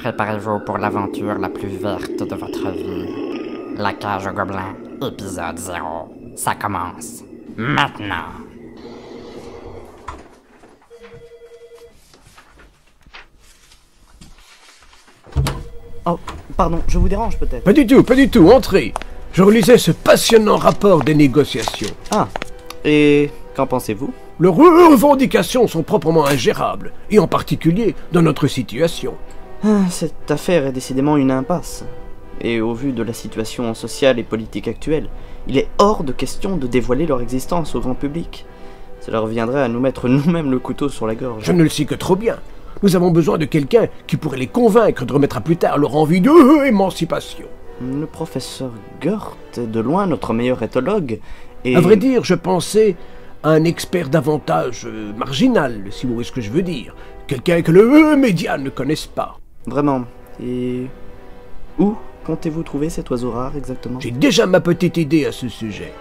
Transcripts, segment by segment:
Préparez-vous pour l'aventure la plus verte de votre vie. La cage aux gobelins, épisode 0. Ça commence maintenant. Oh, pardon, je vous dérange peut-être? Pas du tout, entrez. Je relisais ce passionnant rapport des négociations. Ah, et qu'en pensez-vous? Leurs revendications sont proprement ingérables, et en particulier dans notre situation. Cette affaire est décidément une impasse. Et au vu de la situation sociale et politique actuelle, il est hors de question de dévoiler leur existence au grand public. Cela reviendrait à nous mettre nous-mêmes le couteau sur la gorge. Je ne le sais que trop bien. Nous avons besoin de quelqu'un qui pourrait les convaincre de remettre à plus tard leur envie de émancipation. Le professeur Goethe est de loin notre meilleur éthologue, et... À vrai dire, je pensais à un expert davantage marginal, si vous voyez ce que je veux dire. Quelqu'un que le média ne connaisse pas. Vraiment. Et... où comptez-vous trouver cet oiseau rare exactement? J'ai déjà ma petite idée à ce sujet.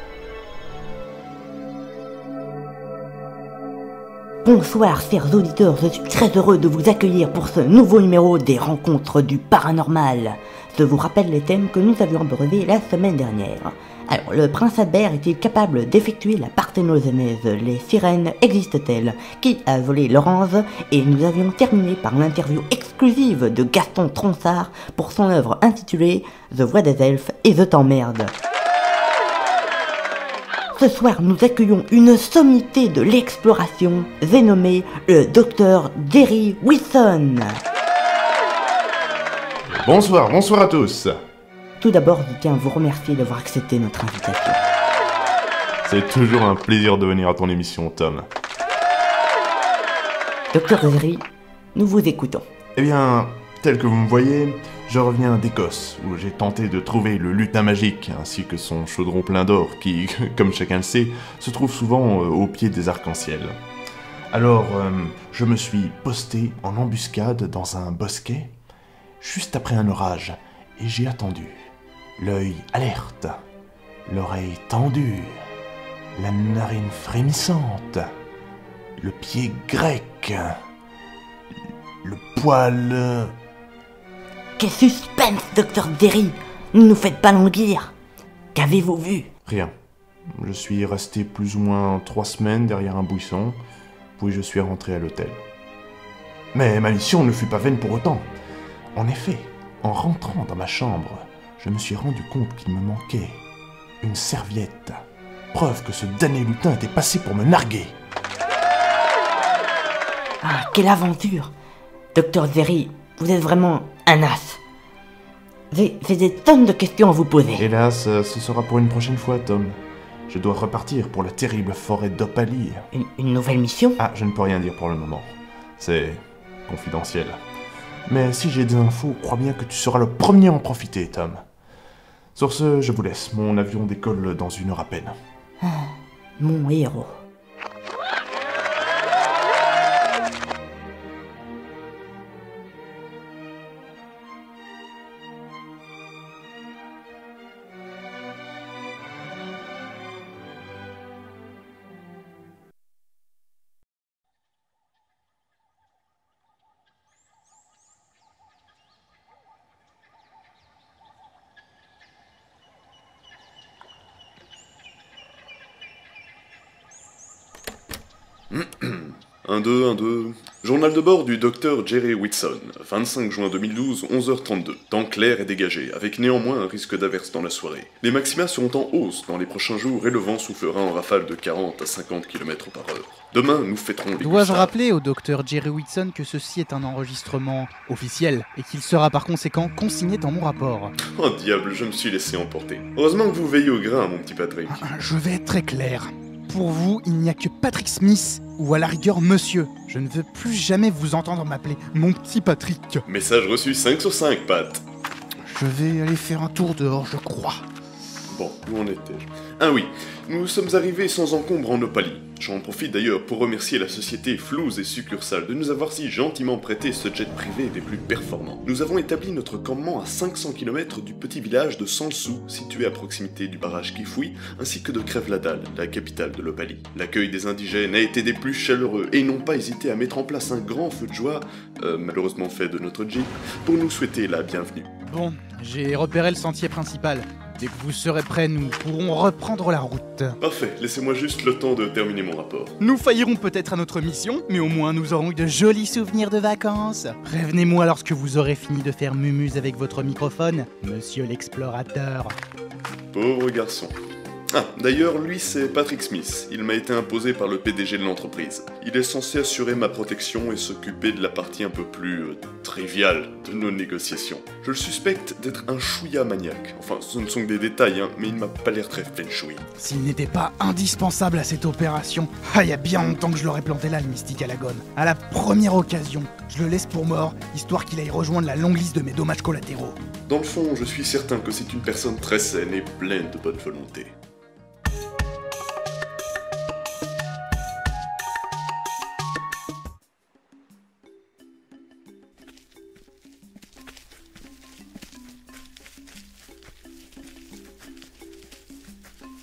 Bonsoir chers auditeurs, je suis très heureux de vous accueillir pour ce nouveau numéro des Rencontres du Paranormal. Je vous rappelle les thèmes que nous avions abordés la semaine dernière. Alors, le prince Albert est-il capable d'effectuer la parthénogenèse? Les sirènes existent-elles? Qui a volé l'orange? Et nous avions terminé par l'interview exclusive de Gaston Tronsard pour son œuvre intitulée The Voix des Elfes et The T'emmerde. Ce soir, nous accueillons une sommité de l'exploration, j'ai nommé le Dr Jerry Wilson. Bonsoir à tous. Tout d'abord, je tiens à vous remercier d'avoir accepté notre invitation. C'est toujours un plaisir de venir à ton émission, Tom. Dr Jerry, nous vous écoutons. Eh bien, tel que vous me voyez, je reviens d'Écosse, où j'ai tenté de trouver le lutin magique, ainsi que son chaudron plein d'or, qui, comme chacun le sait, se trouve souvent au pied des arcs-en-ciel. Alors, je me suis posté en embuscade dans un bosquet, juste après un orage, et j'ai attendu. L'œil alerte, l'oreille tendue, la narine frémissante, le pied grec, le poil... Quel suspense, Dr Jerry! Ne nous faites pas languir! Qu'avez-vous vu? Rien. Je suis resté plus ou moins 3 semaines derrière un buisson, puis je suis rentré à l'hôtel. Mais ma mission ne fut pas vaine pour autant. En effet, en rentrant dans ma chambre, je me suis rendu compte qu'il me manquait une serviette. Preuve que ce damné lutin était passé pour me narguer. Ah, quelle aventure! Dr Jerry, vous êtes vraiment un as. J'ai des tonnes de questions à vous poser. Hélas, ce sera pour une prochaine fois, Tom. Je dois repartir pour la terrible forêt d'Opalie. Une nouvelle mission? Ah, je ne peux rien dire pour le moment. C'est confidentiel. Mais si j'ai des infos, crois bien que tu seras le premier à en profiter, Tom. Sur ce, je vous laisse. Mon avion décolle dans 1 heure à peine. Mon héros. Un, deux. Journal de bord du Dr Jerry Whitson, 25 juin 2012, 11h32. Temps clair et dégagé, avec néanmoins un risque d'averse dans la soirée. Les maxima seront en hausse dans les prochains jours et le vent soufflera en rafale de 40 à 50 km par heure. Demain, nous fêterons les Dois-je Gustave. rappeler au Dr Jerry Whitson que ceci est un enregistrement officiel et qu'il sera par conséquent consigné dans mon rapport? Oh diable, je me suis laissé emporter. Heureusement que vous veillez au grain, mon petit Patrick. Je vais être très clair. Pour vous, il n'y a que Patrick Smith, ou à la rigueur monsieur. Je ne veux plus jamais vous entendre m'appeler mon petit Patrick. Message reçu 5 sur 5, Pat. Je vais aller faire un tour dehors, je crois. Bon, où en étais-je? Ah oui, nous sommes arrivés sans encombre en Opalie. J'en profite d'ailleurs pour remercier la société Flouze et Succursale de nous avoir si gentiment prêté ce jet privé des plus performants. Nous avons établi notre campement à 500 km du petit village de Sansou, situé à proximité du barrage Kifouy, ainsi que de Crève-la-Dalle, la capitale de l'Opalie. L'accueil des indigènes a été des plus chaleureux et ils n'ont pas hésité à mettre en place un grand feu de joie, malheureusement fait de notre Jeep, pour nous souhaiter la bienvenue. Bon, j'ai repéré le sentier principal. Dès que vous serez prêts, nous pourrons reprendre la route. Parfait, laissez-moi juste le temps de terminer mon rapport. Nous faillirons peut-être à notre mission, mais au moins nous aurons eu de jolis souvenirs de vacances. Prévenez-moi lorsque vous aurez fini de faire mumuse avec votre microphone, monsieur l'explorateur. Pauvre garçon. Ah, d'ailleurs, lui, c'est Patrick Smith. Il m'a été imposé par le PDG de l'entreprise. Il est censé assurer ma protection et s'occuper de la partie un peu plus triviale de nos négociations. Je le suspecte d'être un chouïa maniaque. Enfin, ce ne sont que des détails, hein, mais il m'a pas l'air très feng shui. S'il n'était pas indispensable à cette opération, il y a bien longtemps que je l'aurais planté là, le mystique à la gonne. À la première occasion, je le laisse pour mort, histoire qu'il aille rejoindre la longue liste de mes dommages collatéraux. Dans le fond, je suis certain que c'est une personne très saine et pleine de bonne volonté.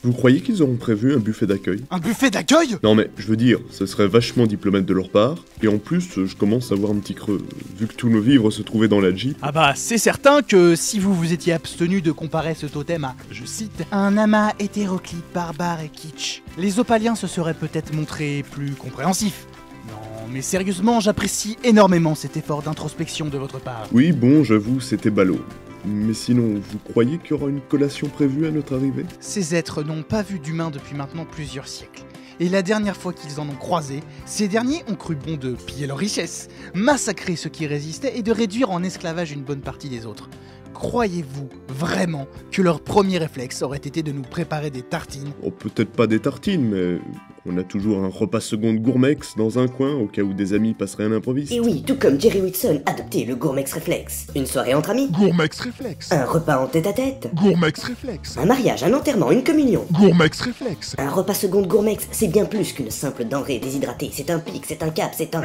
Vous croyez qu'ils auront prévu un buffet d'accueil? Un buffet d'accueil? Non mais, je veux dire, ce serait vachement diplomate de leur part, et en plus, je commence à avoir un petit creux, vu que tous nos vivres se trouvaient dans la Jeep. Ah bah, c'est certain que si vous vous étiez abstenu de comparer ce totem à, je cite, un amas hétéroclite barbare et kitsch, les Opaliens se seraient peut-être montrés plus compréhensifs. Non, mais sérieusement, j'apprécie énormément cet effort d'introspection de votre part. Oui, bon, j'avoue, c'était ballot. Mais sinon, vous croyez qu'il y aura une collation prévue à notre arrivée? Ces êtres n'ont pas vu d'humains depuis maintenant plusieurs siècles. Et la dernière fois qu'ils en ont croisé, ces derniers ont cru bon de piller leurs richesses, massacrer ceux qui résistaient et de réduire en esclavage une bonne partie des autres. Croyez-vous vraiment que leur premier réflexe aurait été de nous préparer des tartines? Oh, peut-être pas des tartines, mais on a toujours un repas seconde gourmex dans un coin au cas où des amis passeraient à l'improviste. Et oui, tout comme Jerry Whitson adoptait le Gourmex Réflexe. Une soirée entre amis, Gourmex Réflexe. un repas en tête-à-tête, Gourmex Réflexe. un mariage, un enterrement, une communion. Gourmex Réflexe. Un repas seconde Gourmex, c'est bien plus qu'une simple denrée déshydratée. C'est un pic, c'est un cap, c'est un...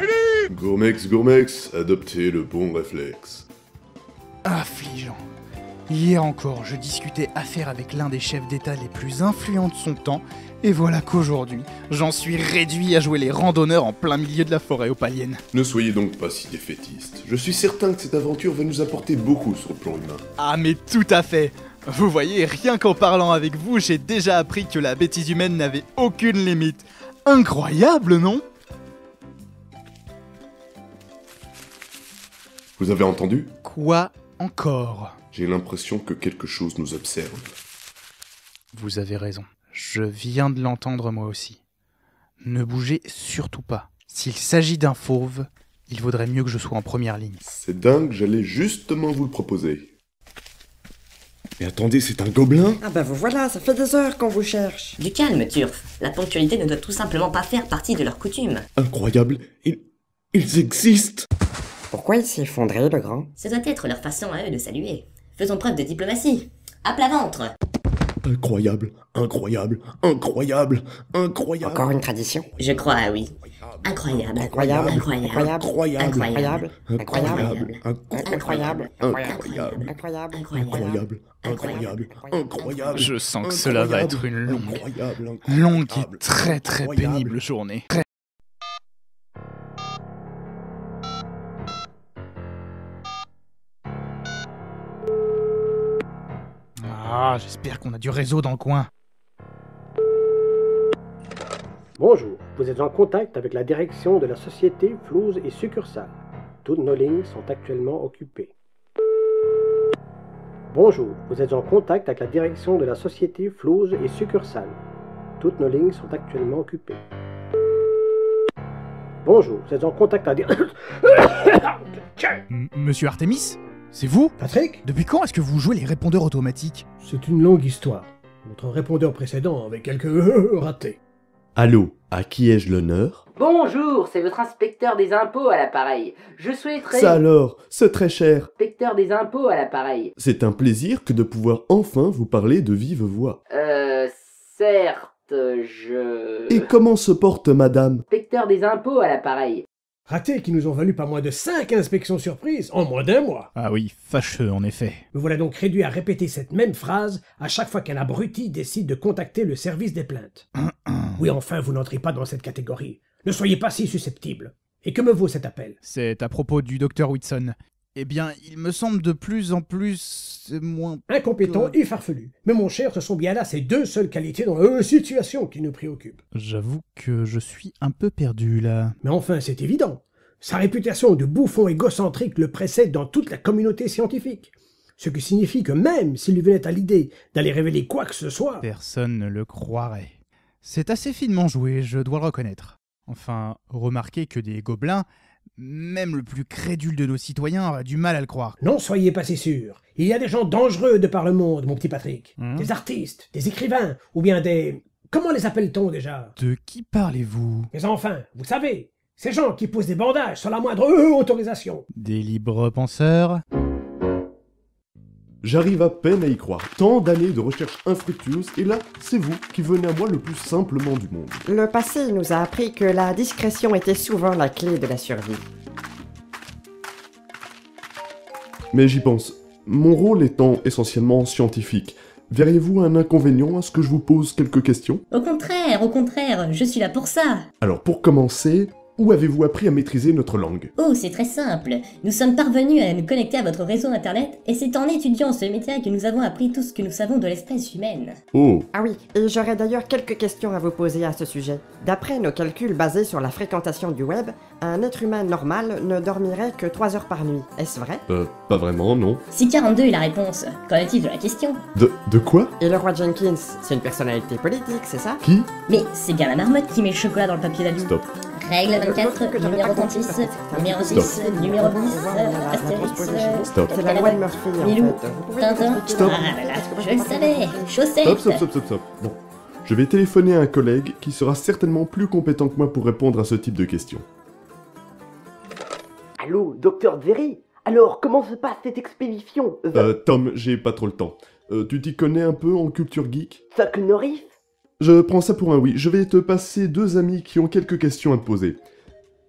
Gourmex, adoptez le bon réflexe. Affligeant. Hier encore, je discutais affaires avec l'un des chefs d'État les plus influents de son temps, et voilà qu'aujourd'hui, j'en suis réduit à jouer les randonneurs en plein milieu de la forêt opalienne. Ne soyez donc pas si défaitiste. Je suis certain que cette aventure va nous apporter beaucoup sur le plan humain. Ah mais tout à fait. Vous voyez, rien qu'en parlant avec vous, j'ai déjà appris que la bêtise humaine n'avait aucune limite. Incroyable, non? Vous avez entendu? Quoi encore? J'ai l'impression que quelque chose nous observe. Vous avez raison. Je viens de l'entendre moi aussi. Ne bougez surtout pas. S'il s'agit d'un fauve, il vaudrait mieux que je sois en première ligne. C'est dingue, j'allais justement vous le proposer. Mais attendez, c'est un gobelin? Ah bah vous voilà, ça fait des heures qu'on vous cherche. Du calme, Turf. La ponctualité ne doit tout simplement pas faire partie de leurs coutumes. Incroyable, ils existent! Pourquoi il s'est effondré, le grand? Ce doit être leur façon à eux de saluer. Faisons preuve de diplomatie. À plat ventre. Incroyable, incroyable, incroyable, incroyable. Encore une tradition? Je crois, oui. Incroyable. Incroyable, Incroyable. incroyable, Incroyable. incroyable, Incroyable. incroyable, Incroyable, incroyable, incroyable. Je sens que cela va être une incroyable, longue et très très pénible journée. Ah, j'espère qu'on a du réseau dans le coin. Bonjour, vous êtes en contact avec la direction de la société Flouze et Succursale. Toutes nos lignes sont actuellement occupées. Bonjour, vous êtes en contact avec la direction de la société Flouze et Succursale. Toutes nos lignes sont actuellement occupées. Bonjour, vous êtes en contact avec... Monsieur Artemis? C'est vous? Patrick? Depuis quand est-ce que vous jouez les répondeurs automatiques? C'est une longue histoire. Notre répondeur précédent avait quelques ratés. Allô, à qui ai-je l'honneur? Bonjour, c'est votre inspecteur des impôts à l'appareil. Je souhaiterais... Ça alors, c'est très cher. Inspecteur des impôts à l'appareil. C'est un plaisir que de pouvoir enfin vous parler de vive voix. Certes, je... Et comment se porte madame? Inspecteur des impôts à l'appareil. Ratés qui nous ont valu pas moins de 5 inspections surprises en moins d'un mois. Ah oui, fâcheux en effet. Me voilà donc réduit à répéter cette même phrase à chaque fois qu'un abruti décide de contacter le service des plaintes. Oui, enfin, vous n'entrez pas dans cette catégorie. Ne soyez pas si susceptible. Et que me vaut cet appel? C'est à propos du docteur Whitson. Eh bien, il me semble de plus en plus moins... Incompétent et farfelu. Mais mon cher, ce sont bien là ces deux seules qualités dans la situation qui nous préoccupe. J'avoue que je suis un peu perdu, là. Mais enfin, c'est évident. Sa réputation de bouffon égocentrique le précède dans toute la communauté scientifique. Ce qui signifie que même s'il lui venait à l'idée d'aller révéler quoi que ce soit... Personne ne le croirait. C'est assez finement joué, je dois le reconnaître. Enfin, remarquez que des gobelins... Même le plus crédule de nos citoyens aura du mal à le croire. Non, soyez pas si sûr. Il y a des gens dangereux de par le monde, mon petit Patrick. Des artistes, des écrivains, ou bien des... Comment les appelle-t-on déjà? De qui parlez-vous? Mais enfin, vous savez, ces gens qui posent des bandages sans la moindre autorisation. Des libres penseurs? J'arrive à peine à y croire. Tant d'années de recherche infructueuses, et là, c'est vous qui venez à moi le plus simplement du monde. Le passé nous a appris que la discrétion était souvent la clé de la survie. Mais j'y pense. Mon rôle étant essentiellement scientifique, verriez-vous un inconvénient à ce que je vous pose quelques questions? Au contraire, je suis là pour ça. Alors pour commencer... Où avez-vous appris à maîtriser notre langue? Oh, c'est très simple. Nous sommes parvenus à nous connecter à votre réseau internet, et c'est en étudiant ce métier que nous avons appris tout ce que nous savons de l'espèce humaine. Oh. Ah oui, et j'aurais d'ailleurs quelques questions à vous poser à ce sujet. D'après nos calculs basés sur la fréquentation du web, un être humain normal ne dormirait que 3 heures par nuit. Est-ce vrai? Pas vraiment, non. 642 est la réponse. Qu'en est-il de la question? De quoi? Et le roi Jenkins, c'est une personnalité politique, c'est ça? Qui? Mais c'est bien la marmotte qui met le chocolat dans le papier d'alu. Stop. Règle 24, numéro 36, numéro 6, numéro 10, Astérix, Stop. C'est la loi de Murphy, en Milou, fait. Tintin, Stop. ah là là, je le savais, chaussette. Stop. Bon. Je vais téléphoner à un collègue qui sera certainement plus compétent que moi pour répondre à ce type de questions. Allô, docteur Zeri? Alors, comment se passe cette expédition? Tom, j'ai pas trop le temps. Tu t'y connais un peu en culture geek? Chuck Norris? Je prends ça pour un oui. Je vais te passer 2 amis qui ont quelques questions à te poser.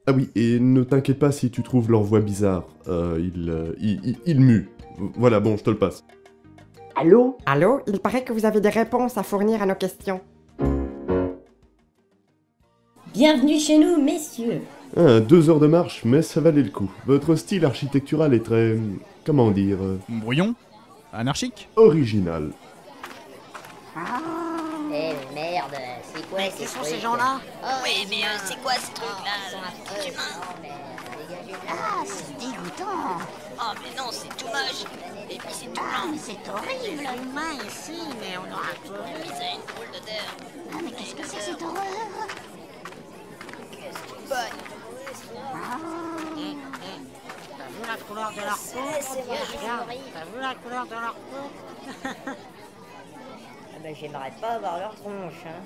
Ah oui, et ne t'inquiète pas si tu trouves leur voix bizarre. Ils muent. Voilà, bon, je te le passe. Allô? Allô? Il paraît que vous avez des réponses à fournir à nos questions. Bienvenue chez nous, messieurs. 2 heures de marche, mais ça valait le coup. Votre style architectural est très... comment dire... Brouillon? Anarchique? original. Eh merde, c'est quoi mais qui sont ces gens-là? Oui, mais c'est quoi ce truc-là? C'est humain? Ah, c'est dégoûtant. Oh mais non, c'est tout moche. Et puis c'est tout Ah, blanc. mais c'est horrible, humain ici, mais on aura tout. Et puis ça a une drôle d'odeur. Ah, mais qu'est-ce que c'est cette horreur? Qu'est-ce que c'est bonne? T'as vu la couleur de leur peau? Regarde, t'as vu la couleur de leur peau? Ah bah j'aimerais pas avoir leur tronche, hein.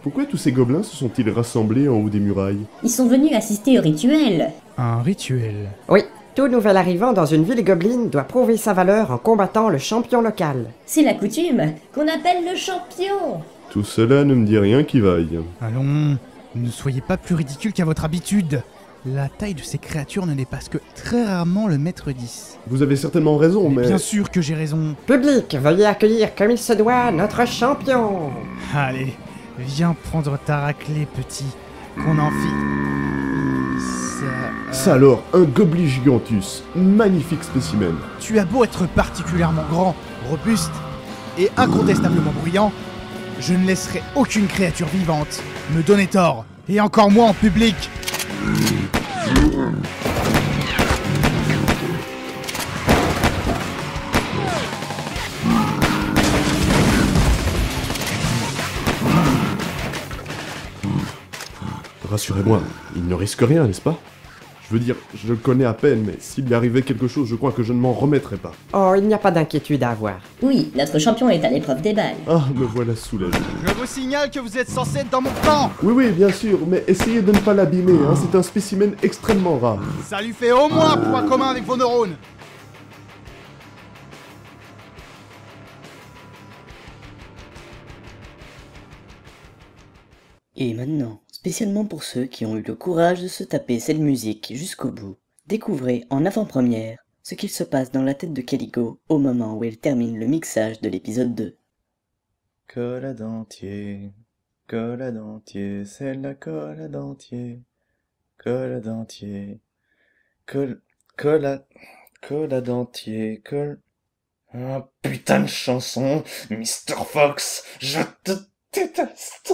Pourquoi tous ces gobelins se sont-ils rassemblés en haut des murailles? Ils sont venus assister au rituel. Un rituel? Oui, tout nouvel arrivant dans une ville gobeline doit prouver sa valeur en combattant le champion local. C'est la coutume qu'on appelle le champion. Tout cela ne me dit rien qui vaille. Allons, ne soyez pas plus ridicule qu'à votre habitude. La taille de ces créatures ne dépasse que très rarement le mètre 10. Vous avez certainement raison, mais... Bien sûr que j'ai raison. Public, veuillez accueillir comme il se doit notre champion. Allez, viens prendre ta raclée, petit. Qu'on en fit... Ça alors, un gobelin gigantus. Magnifique spécimen. Tu as beau être particulièrement grand, robuste et incontestablement bruyant, je ne laisserai aucune créature vivante me donner tort, et encore moins en public. Rassurez-moi, il ne risque rien, n'est-ce pas? Je veux dire, je le connais à peine, mais s'il lui arrivait quelque chose, je crois que je ne m'en remettrai pas. Oh, il n'y a pas d'inquiétude à avoir. Oui, notre champion est à l'épreuve des balles. Ah, me voilà soulagé. Je vous signale que vous êtes censé être dans mon camp. Oui, bien sûr, mais essayez de ne pas l'abîmer, hein, c'est un spécimen extrêmement rare. Ça lui fait au moins un point commun avec vos neurones. Et maintenant, spécialement pour ceux qui ont eu le courage de se taper cette musique jusqu'au bout, découvrez en avant-première ce qu'il se passe dans la tête de Calico au moment où elle termine le mixage de l'épisode 2. Colle à dentier, c'est la colle à dentier, colle à dentier, colle à dentier, colle... Ah, putain de chanson, Mr. Fox, je te déteste.